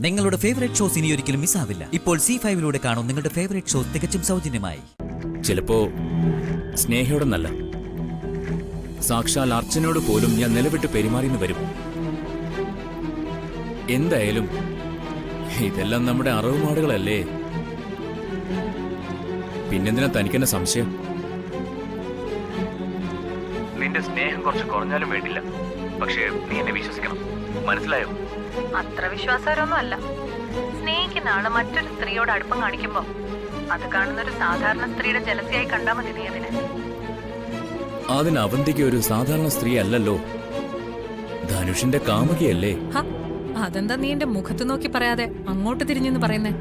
നിങ്ങളുടെ favourite shows ഇനി ഒരിക്കലും മിസ്സാവില്ല. ഇപ്പോൾ C5 കാണും നിങ്ങളുടെ ഫേവറേറ്റ് ഷോസ് തികച്ചും സൗജന്യമായി. ചിലപ്പോ സ്നേഹയോടൊന്നല്ല, സാക്ഷാൽ അർച്ചനയോട് പോലും ഞാൻ നിലവിട്ട് പെരുമാറിയെന്ന് വരും. എന്തായാലും ഇതെല്ലാം നമ്മുടെ അറവുമാടുകളല്ലേ. പിന്നെന്തിനാ തനിക്കെന്നെ സംശയം? നിന്റെ സ്നേഹം കുറച്ച് കുറഞ്ഞാലും വേണ്ടില്ല, പക്ഷേ നീ എന്നെ വിശ്വസിക്കണം, മനസ്സിലായോ? അത്ര വിശ്വാസകരൊന്നും അല്ല. സ്നേഹിക്കുന്ന ആള് മറ്റൊരു സ്ത്രീയോട് അടുപ്പം കാണിക്കുമ്പോ അത് കാണുന്ന ഒരു സാധാരണ സ്ത്രീയുടെ ജലസിയായി കണ്ടാ മതി നീ അതിനെ. അതിന് അവന്തിക്ക് ഒരു സാധാരണ സ്ത്രീ അല്ലല്ലോ, ധനുഷിന്റെ കാമുകിയല്ലേ. അതെന്താ നീ എന്റെ മുഖത്ത് നോക്കി പറയാതെ അങ്ങോട്ട് തിരിഞ്ഞെന്ന് പറയുന്നേ?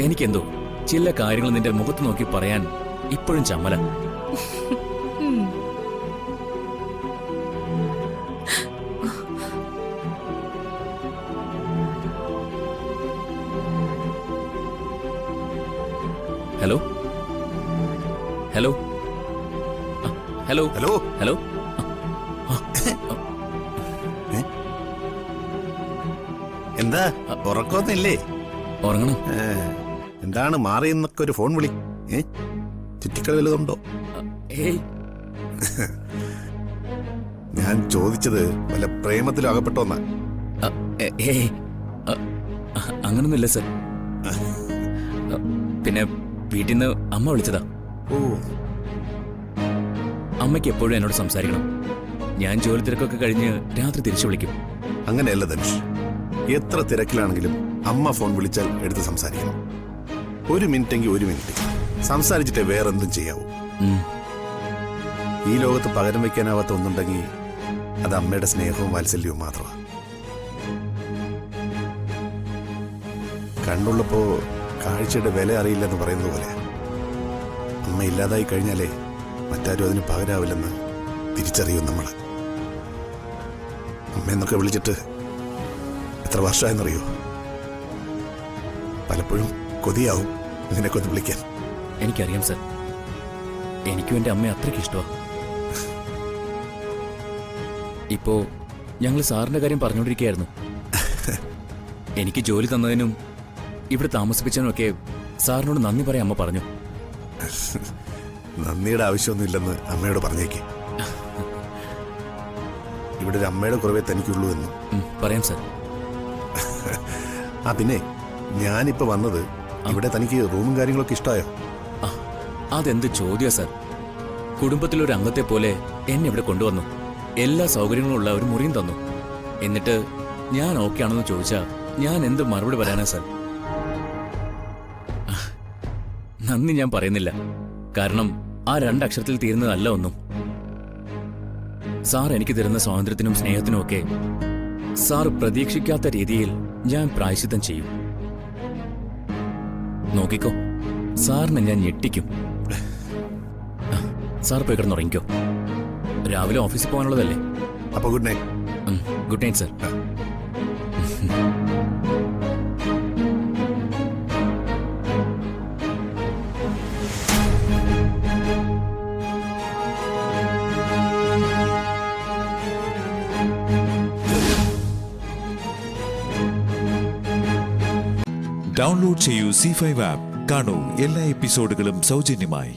എനിക്കെന്തോ ചില കാര്യങ്ങൾ നിന്റെ മുഖത്ത് നോക്കി പറയാൻ ഇപ്പോഴും ചമ്മല. Hello hello hello hello hello. എന്താ ഉറക്കമൊന്നുമില്ലേ? ഉറങ്ങണം. എന്താണ് മാറിയെന്നൊക്കെ ഒരു ഫോൺ വിളി? ചുറ്റിക്കളി വല്ലതുണ്ടോ? ഞാൻ ചോദിച്ചത് വല്ല പ്രേമത്തിലും അകപ്പെട്ടോന്നാ. അങ്ങനൊന്നുമില്ല സർ. പിന്നെ വീട്ടിൽ നിന്ന് അമ്മ വിളിച്ചതാ. ഓ, അമ്മയ്ക്ക് എപ്പോഴും എന്നോട് സംസാരിക്കണം. ഞാൻ ജോലി തിരക്കൊക്കെ കഴിഞ്ഞ് രാത്രി തിരിച്ചു വിളിക്കും. അങ്ങനെയല്ല ധനുഷ്, എത്ര തിരക്കിലാണെങ്കിലും അമ്മ ഫോൺ വിളിച്ചാൽ എടുത്ത് സംസാരിക്കണം. ഒരു മിനിറ്റെങ്കിൽ ഒരു മിനിറ്റ് സംസാരിച്ചിട്ടേ വേറെന്തും ചെയ്യാവൂ. ഈ ലോകത്ത് പകരം വയ്ക്കാനാവാത്ത ഒന്നുണ്ടെങ്കിൽ അത് അമ്മയുടെ സ്നേഹവും വാത്സല്യവും മാത്രമാണ്. കണ്ണുള്ളപ്പോ കാഴ്ചയുടെ വില അറിയില്ലെന്ന് പറയുന്നത് പോലെ അമ്മ ഇല്ലാതായി കഴിഞ്ഞാലേ മറ്റാരും അതിന് പകരാവില്ലെന്ന് തിരിച്ചറിയും നമ്മൾ. അമ്മയെന്നൊക്കെ വിളിച്ചിട്ട് എത്ര വർഷമായെന്നറിയോ? പലപ്പോഴും കൊതിയാവും ഇതിനൊക്കെ ഒന്ന് വിളിക്കാൻ. എനിക്കറിയാം സർ, എനിക്കും എൻ്റെ അമ്മയെ അത്രയ്ക്ക് ഇഷ്ടമാണ്. ഇപ്പോ ഞങ്ങൾ സാറിന്റെ കാര്യം പറഞ്ഞുകൊണ്ടിരിക്കുകയായിരുന്നു. എനിക്ക് ജോലി തന്നതിനും ഇവിടെ താമസിപ്പിച്ചതിനുമൊക്കെ സാറിനോട് നന്ദി പറയാൻ അമ്മ പറഞ്ഞു. നന്ദിയുടെ ആവശ്യമൊന്നുമില്ലെന്ന് അമ്മയോട് പറഞ്ഞേക്ക്. ഇവിടെ ഒരു അമ്മയുടെ കുറവേ തനിക്കുള്ളൂ എന്നും പറയാം സർ. പിന്നെ ഞാനിപ്പോ വന്നത് ഇവിടെ തനിക്ക് റൂമും കാര്യങ്ങളൊക്കെ ഇഷ്ടമായോ? അതെന്ത് ചോദ്യ സർ. കുടുംബത്തിലൊരു അംഗത്തെ പോലെ എന്നെ ഇവിടെ കൊണ്ടുവന്നു. എല്ലാ സൗകര്യങ്ങളും ഉള്ള ഒരു മുറിയും തന്നു. എന്നിട്ട് ഞാൻ ഓക്കെ ആണെന്ന് ചോദിച്ചാ ഞാൻ എന്ത് മറുപടി പറയാനാ സർ? നന്ദി ഞാൻ പറയുന്നില്ല, കാരണം ആ രണ്ടക്ഷരത്തിൽ തീരുന്നതല്ല ഒന്നും. സാർ എനിക്ക് തരുന്ന സ്വാതന്ത്ര്യത്തിനും സ്നേഹത്തിനും ഒക്കെ സാർ പ്രതീക്ഷിക്കാത്ത രീതിയിൽ ഞാൻ പ്രായശ്ചിത്തം ചെയ്യും. നോക്കിക്കോ, സാറിനെ ഞാൻ ഞെട്ടിക്കും. സാർ പോയി കിടന്നുറങ്ങിക്കോ, രാവിലെ ഓഫീസിൽ പോകാനുള്ളതല്ലേ. അപ്പൊ good night. Good night sir. Download ചെയ്യൂ C5 ആപ്പ്. കാണൂ എല്ലാ എപ്പിസോഡുകളും സൗജന്യമായി.